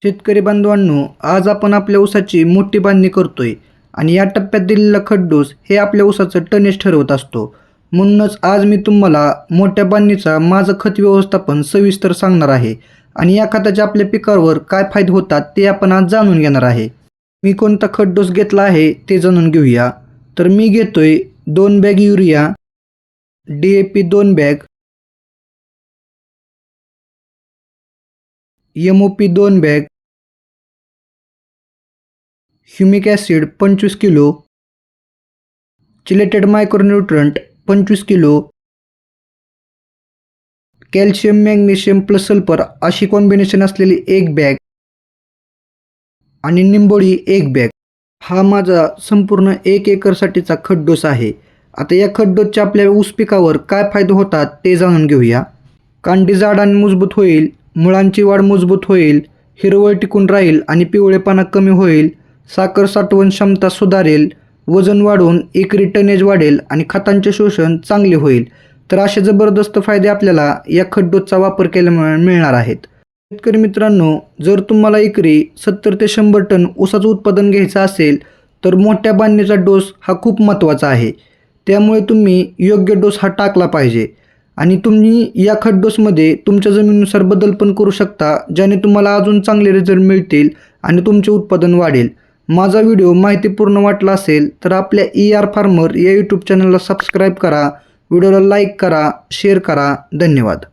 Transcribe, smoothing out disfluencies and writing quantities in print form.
शेतकरी बांधवांनो, आज आपण आपल्या ऊसाची मोठी बांधणी करतोय आणि या टप्प्यात दिलेला खड्डूस हे आपल्या ऊसाचं टनेज ठरवत असतो. म्हणूनच आज मी तुम्हाला मोठ्या बांधणीचा माझं खत व्यवस्थापन सविस्तर सांगणार आहे आणि या खताचे आपल्या पिकावर काय फायदे होतात ते आपण आज जाणून घेणार आहे. मी कोणता खड्डूस घेतला आहे ते जाणून घेऊया. तर मी घेतोय 2 bag urea, DAP 2 bag, MOP 2 bag, humic acid 25 kilo, chelated मायक्रोन्यूट्रंट 25 kilo, calcium magnesium plus sulphur अशी कॉम्बिनेशन असलेली 1 बॅग आणि निंबोळी 1 बॅग. हा माझा संपूर्ण 1 एकरसाठीचा खड्डूस आहे. आता या खड्डूसच्या आपल्या ऊस पिकावर काय फायदे होतात ते जाणून घेऊया. कांडी जाड आणि मजबूत होईल, मुळांची वाढ मजबूत होईल, हिरवळ टिकून राहील आणि पिवळेपणा कमी होईल, साखर साठवण क्षमता सुधारेल, वजन वाढून एकरी टनेज वाढेल आणि खतांचे शोषण चांगले होईल. तर असे जबरदस्त फायदे आपल्याला या खड्डूसचा वापर केल्यामुळे मिळणार आहेत. शेतकरी मित्रांनो, जर तुम्हाला एकरी 70 ते 100 टन ऊसाचं उत्पादन घ्यायचं असेल तर मोठ्या बांधणीचा डोस हा खूप महत्त्वाचा आहे. त्यामुळे तुम्ही योग्य डोस हा टाकला पाहिजे आणि तुम्ही या खड्डूसमध्ये तुमच्या जमिनीनुसार बदल पण करू शकता, ज्याने तुम्हाला अजून चांगले रिझल्ट मिळतील आणि तुमचे उत्पादन वाढेल. माझा व्हिडिओ माहितीपूर्ण वाटला असेल तर आपल्या ER फार्मर या यूट्यूब चॅनलला सबस्क्राईब करा, व्हिडिओला लाईक करा, शेअर करा. धन्यवाद.